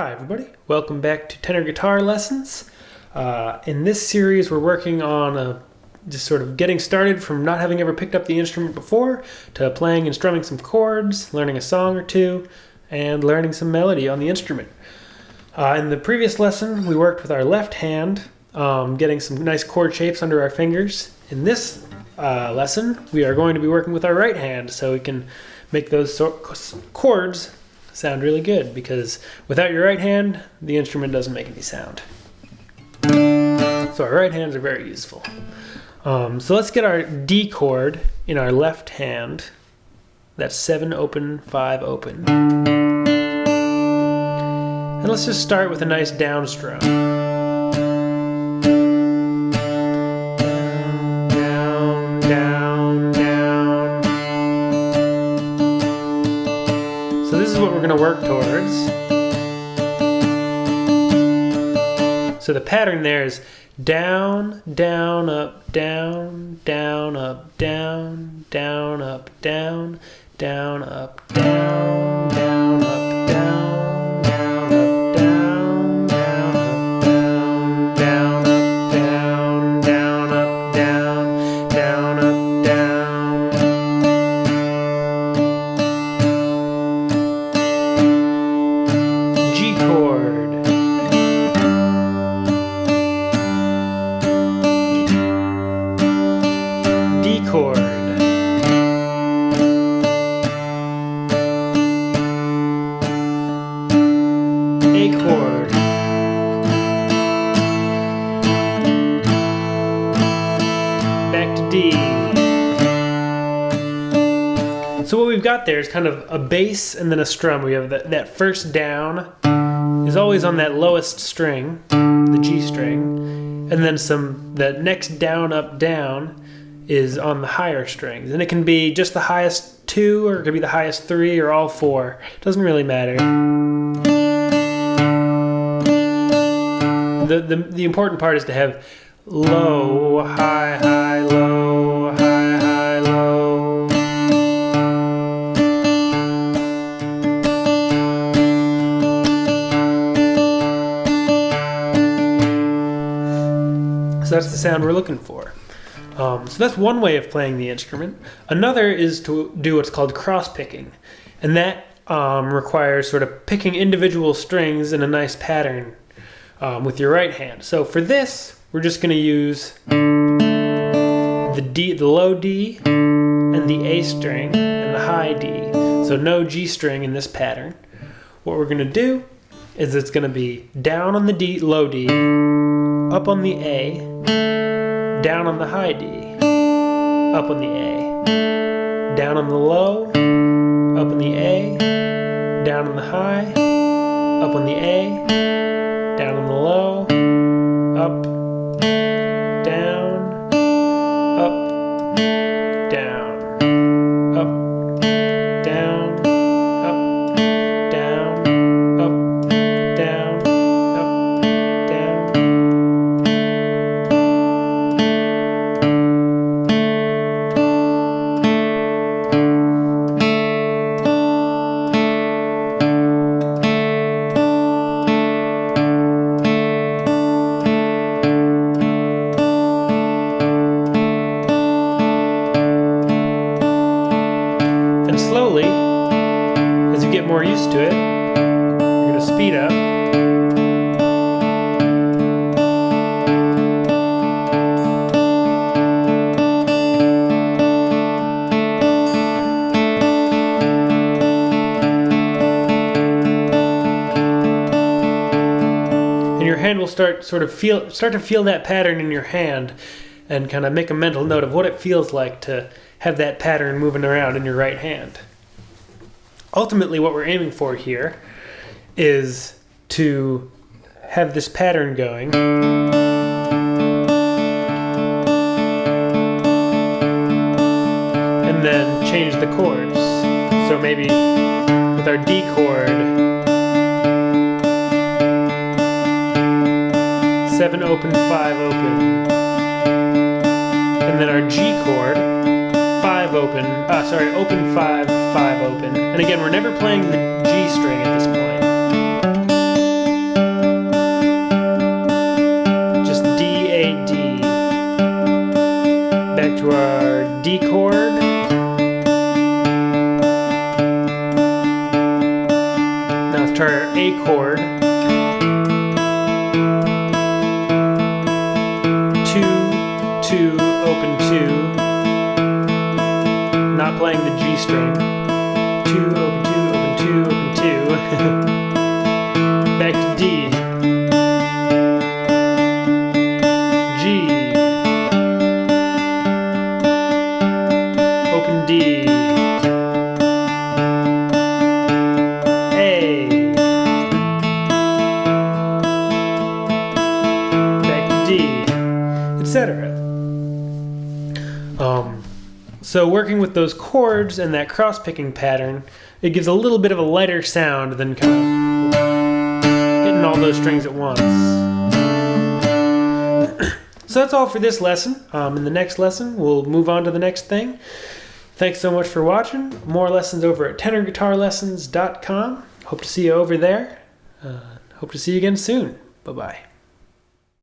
Hi everybody, welcome back to Tenor Guitar Lessons. In this series we're working on just sort of getting started from not having ever picked up the instrument before to playing and strumming some chords, learning a song or two, and learning some melody on the instrument. In the previous lesson we worked with our left hand, getting some nice chord shapes under our fingers. In this lesson we are going to be working with our right hand so we can make those chords sound really good, because without your right hand the instrument doesn't make any sound. So our right hands are very useful. So let's get our D chord in our left hand. That's 7 open, 5 open. And let's just start with a nice down strum. Down, down, down. So this is what we're going to work towards. So the pattern there is down, down, up, down, down, up, down, down, up, down, down, up, down, down, up, down, down, up, down, down, up, down, down, up, down, down, up, down, down, up, down. G chord. D chord. A chord. Back to D. So what we've got there is kind of a bass and then a strum. We have that first down is always on that lowest string, the G string, and then that next down, up, down is on the higher strings. And it can be just the highest 2, or it could be the highest 3, or all 4. It doesn't really matter. The important part is to have low, high, high, low, high, high, low. So that's the sound we're looking for. So that's one way of playing the instrument. Another is to do what's called cross-picking. And that requires sort of picking individual strings in a nice pattern with your right hand. So for this, we're just going to use the low D and the A string and the high D. So no G string in this pattern. What we're going to do is it's going to be down on the D, low D, up on the A, down on the high D, up on the A, down on the low, up on the A, down on the high, up on the A, down on the low, up, down, up, down, up, down, up, down, up, down, up, down. And slowly, as you get more used to it, you're going to speed up. And your hand will start to feel that pattern in your hand, and kind of make a mental note of what it feels like to have that pattern moving around in your right hand. Ultimately, what we're aiming for here is to have this pattern going, and then change the chords. So maybe with our D chord, 7 open, 5 open. And then our G chord, 5 open, open 5, 5 open. And again, we're never playing the G string at this point. A chord, 2, 2, open 2, not playing the G string, 2, open 2, open 2, open 2, back to D, G, open D, etc. So working with those chords and that cross-picking pattern, it gives a little bit of a lighter sound than kind of hitting all those strings at once. So that's all for this lesson. In the next lesson, we'll move on to the next thing. Thanks so much for watching. More lessons over at tenorguitarlessons.com. Hope to see you over there. Hope to see you again soon. Bye-bye.